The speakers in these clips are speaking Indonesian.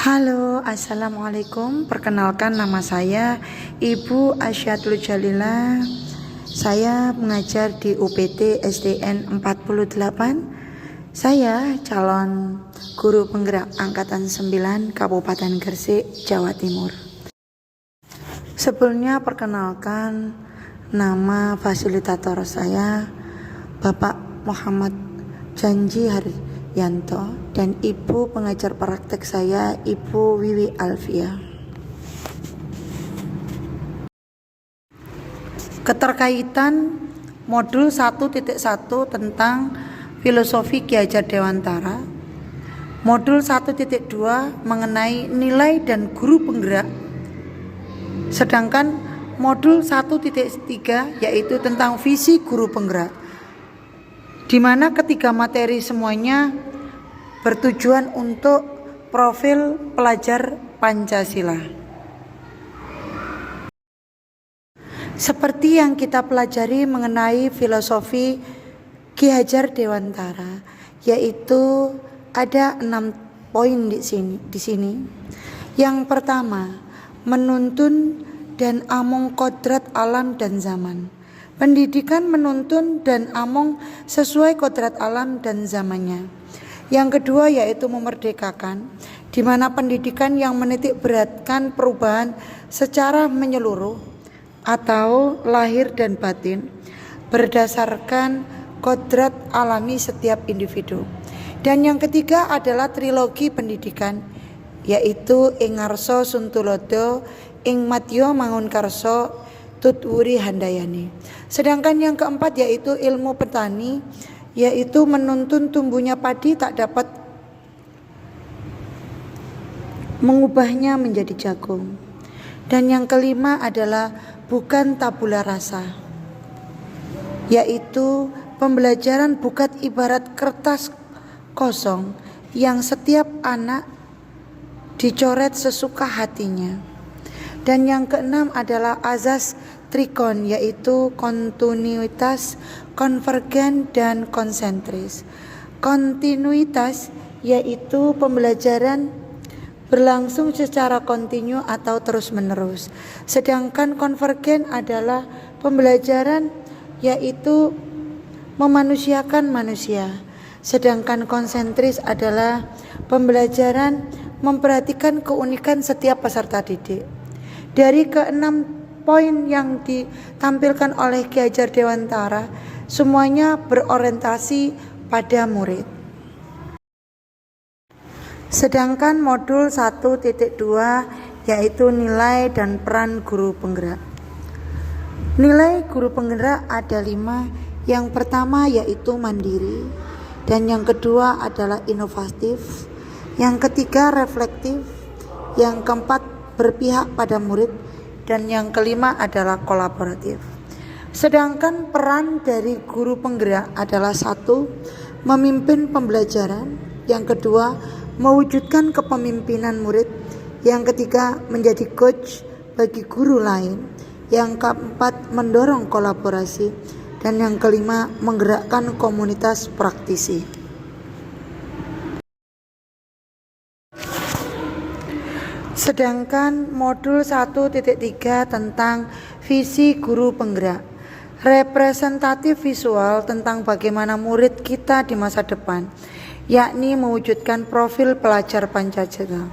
Halo, assalamualaikum. Perkenalkan, nama saya Ibu Asyatul Jalila. Saya mengajar di UPT SDN 48. Saya calon guru penggerak angkatan 9 Kabupaten Gresik, Jawa Timur. Sebelumnya perkenalkan, nama fasilitator saya Bapak Muhammad Janji Haryanto dan ibu pengajar praktek saya Ibu Wiwi Alfia. Keterkaitan modul 1.1 tentang filosofi Ki Hajar Dewantara, modul 1.2 mengenai nilai dan guru penggerak, sedangkan modul 1.3 yaitu tentang visi guru penggerak, di mana ketiga materi semuanya bertujuan untuk profil pelajar Pancasila. Seperti yang kita pelajari mengenai filosofi Ki Hajar Dewantara, yaitu ada 6 poin di sini. Yang pertama, menuntun dan among kodrat alam dan zaman. Pendidikan menuntun dan among sesuai kodrat alam dan zamannya. Yang kedua yaitu memerdekakan, di mana pendidikan yang menitik beratkan perubahan secara menyeluruh atau lahir dan batin berdasarkan kodrat alami setiap individu. Dan yang ketiga adalah trilogi pendidikan, yaitu ing ngarsa suntulodo, ing madya mangunkarsa, tutwuri handayani. Sedangkan yang keempat yaitu ilmu petani, yaitu menuntun tumbuhnya padi tak dapat mengubahnya menjadi jagung. Dan yang kelima adalah bukan tabula rasa, yaitu pembelajaran bukan ibarat kertas kosong yang setiap anak dicoret sesuka hatinya. Dan yang keenam adalah azas trikon, yaitu kontinuitas, konvergen, dan konsentris. Kontinuitas yaitu pembelajaran berlangsung secara kontinu atau terus-menerus. Sedangkan konvergen adalah pembelajaran yaitu memanusiakan manusia. Sedangkan konsentris adalah pembelajaran memperhatikan keunikan setiap peserta didik. Dari keenam poin yang ditampilkan oleh Ki Hajar Dewantara, semuanya berorientasi pada murid. Sedangkan modul 1.2 yaitu nilai dan peran guru penggerak. Nilai guru penggerak ada 5. Yang pertama yaitu mandiri, dan yang kedua adalah inovatif, yang ketiga reflektif, yang keempat berpihak pada murid, dan yang kelima adalah kolaboratif. Sedangkan peran dari guru penggerak adalah 1. Memimpin pembelajaran, yang kedua mewujudkan kepemimpinan murid, yang ketiga menjadi coach bagi guru lain, yang keempat mendorong kolaborasi, dan yang kelima menggerakkan komunitas praktisi. Sedangkan modul 1.3 tentang visi guru penggerak, representatif visual tentang bagaimana murid kita di masa depan, yakni mewujudkan profil pelajar Pancasila.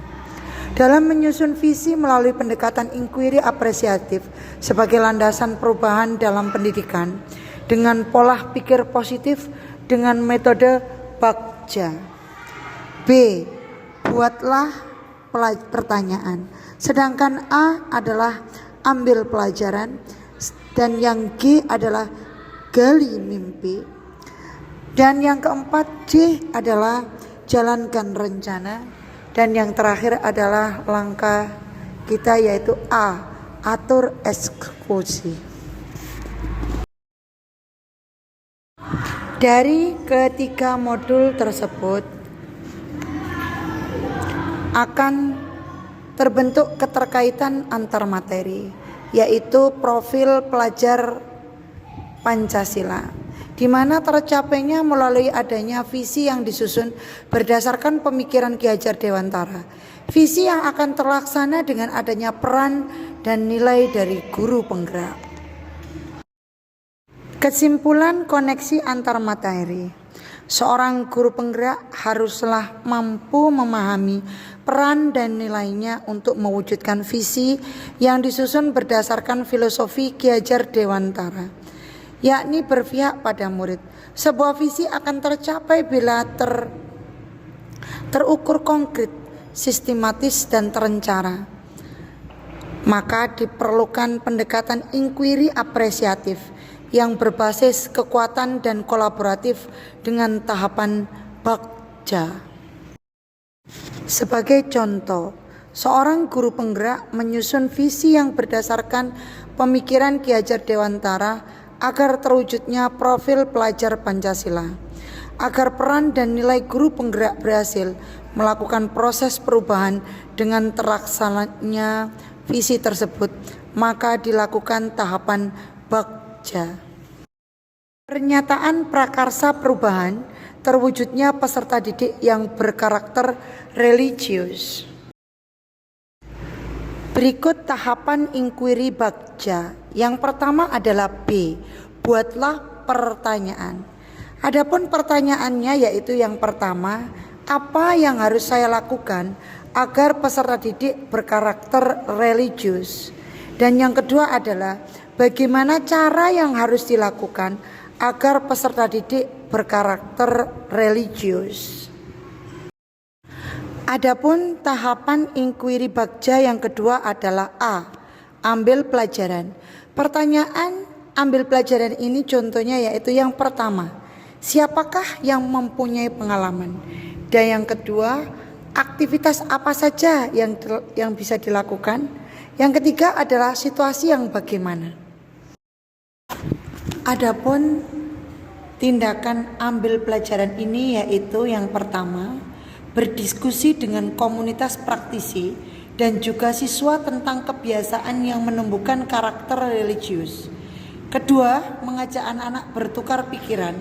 Dalam menyusun visi melalui pendekatan inquiry apresiatif sebagai landasan perubahan dalam pendidikan dengan pola pikir positif dengan metode Bagja. B. Buatlah pertanyaan. Sedangkan A adalah ambil pelajaran, dan yang G adalah gali mimpi, dan yang keempat C adalah jalankan rencana, dan yang terakhir adalah langkah kita yaitu A, atur eksekusi. Dari ketiga modul tersebut akan terbentuk keterkaitan antar materi, yaitu profil pelajar Pancasila, di mana tercapainya melalui adanya visi yang disusun berdasarkan pemikiran Ki Hajar Dewantara. Visi yang akan terlaksana dengan adanya peran dan nilai dari guru penggerak. Kesimpulan koneksi antar materi. Seorang guru penggerak haruslah mampu memahami peran dan nilainya untuk mewujudkan visi yang disusun berdasarkan filosofi Ki Hajar Dewantara, yakni berpihak pada murid. Sebuah visi akan tercapai bila terukur konkret, sistematis dan terencana. Maka diperlukan pendekatan inquiry apresiatif yang berbasis kekuatan dan kolaboratif dengan tahapan bagja. Sebagai contoh, seorang guru penggerak menyusun visi yang berdasarkan pemikiran Ki Hajar Dewantara agar terwujudnya profil pelajar Pancasila. Agar peran dan nilai guru penggerak berhasil melakukan proses perubahan dengan terlaksananya visi tersebut, maka dilakukan tahapan bagja. Pernyataan prakarsa perubahan terwujudnya peserta didik yang berkarakter religius. Berikut tahapan inquiry bagja. Yang pertama adalah B, buatlah pertanyaan. Adapun pertanyaannya yaitu yang pertama, apa yang harus saya lakukan agar peserta didik berkarakter religius? Dan yang kedua adalah bagaimana cara yang harus dilakukan agar peserta didik berkarakter religius. Adapun tahapan inquiry bagja yang kedua adalah A, ambil pelajaran. Pertanyaan ambil pelajaran ini contohnya yaitu yang pertama, siapakah yang mempunyai pengalaman? Dan yang kedua, aktivitas apa saja yang bisa dilakukan? Yang ketiga adalah situasi yang bagaimana. Adapun tindakan ambil pelajaran ini yaitu yang pertama, berdiskusi dengan komunitas praktisi dan juga siswa tentang kebiasaan yang menumbuhkan karakter religius. Kedua, mengajak anak-anak bertukar pikiran,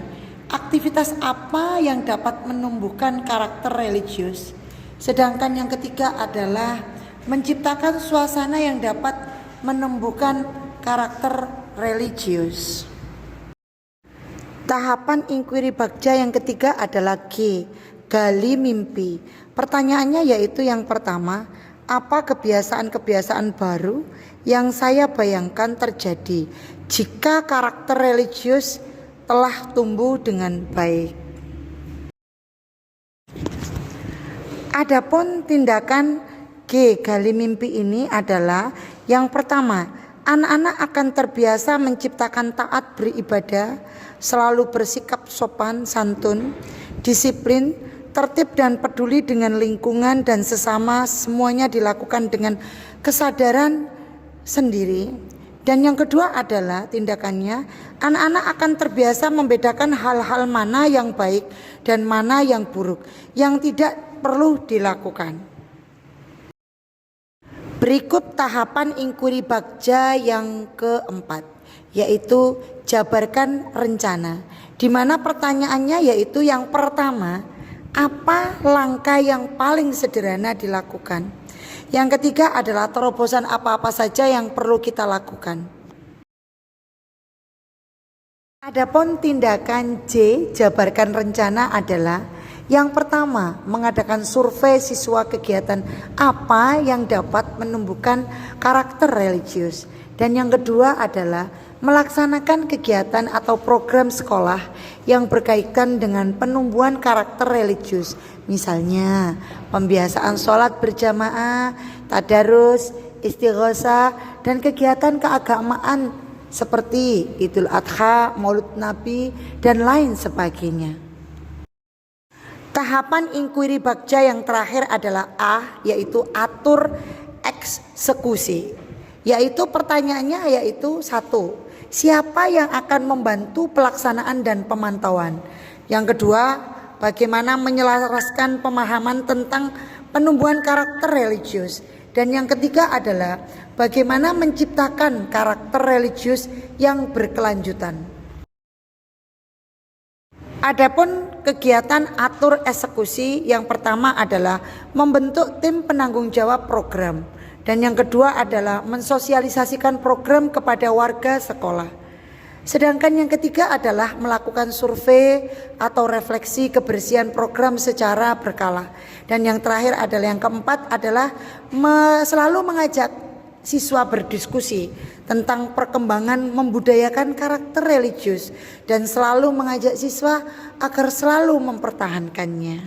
aktivitas apa yang dapat menumbuhkan karakter religius. Sedangkan yang ketiga adalah menciptakan suasana yang dapat menumbuhkan karakter religius. Tahapan inquiry bagja yang ketiga adalah G, gali mimpi. Pertanyaannya yaitu yang pertama, apa kebiasaan-kebiasaan baru yang saya bayangkan terjadi jika karakter religius telah tumbuh dengan baik. Adapun tindakan G, gali mimpi ini adalah yang pertama, anak-anak akan terbiasa menciptakan taat beribadah, selalu bersikap sopan, santun, disiplin, tertib dan peduli dengan lingkungan dan sesama, semuanya dilakukan dengan kesadaran sendiri. Dan yang kedua adalah tindakannya, anak-anak akan terbiasa membedakan hal-hal mana yang baik dan mana yang buruk, yang tidak perlu dilakukan. Berikut tahapan inquiry bagja yang keempat, yaitu jabarkan rencana, di mana pertanyaannya yaitu yang pertama, apa langkah yang paling sederhana dilakukan? Yang ketiga adalah terobosan apa-apa saja yang perlu kita lakukan. Adapun tindakan J, jabarkan rencana adalah yang pertama, mengadakan survei siswa kegiatan apa yang dapat menumbuhkan karakter religius. Dan yang kedua adalah melaksanakan kegiatan atau program sekolah yang berkaitan dengan penumbuhan karakter religius. Misalnya, pembiasaan sholat berjamaah, tadarus, istighosah, dan kegiatan keagamaan seperti Idul Adha, Maulid Nabi, dan lain sebagainya. Tahapan inquiry bagja yang terakhir adalah A, yaitu atur eksekusi. Yaitu pertanyaannya yaitu 1, siapa yang akan membantu pelaksanaan dan pemantauan? Yang kedua, bagaimana menyelaraskan pemahaman tentang penumbuhan karakter religius? Dan yang ketiga adalah bagaimana menciptakan karakter religius yang berkelanjutan. Adapun kegiatan atur eksekusi, yang pertama adalah membentuk tim penanggung jawab program, dan yang kedua adalah mensosialisasikan program kepada warga sekolah. Sedangkan yang ketiga adalah melakukan survei atau refleksi kebersihan program secara berkala. Dan yang terakhir adalah yang keempat adalah selalu mengajak siswa berdiskusi tentang perkembangan membudayakan karakter religius dan selalu mengajak siswa agar selalu mempertahankannya.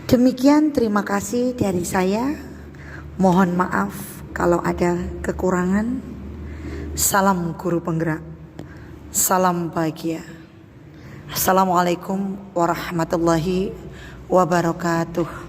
Demikian, terima kasih dari saya. Mohon maaf kalau ada kekurangan. Salam guru penggerak. Salam bahagia. Assalamualaikum warahmatullahi wabarakatuh.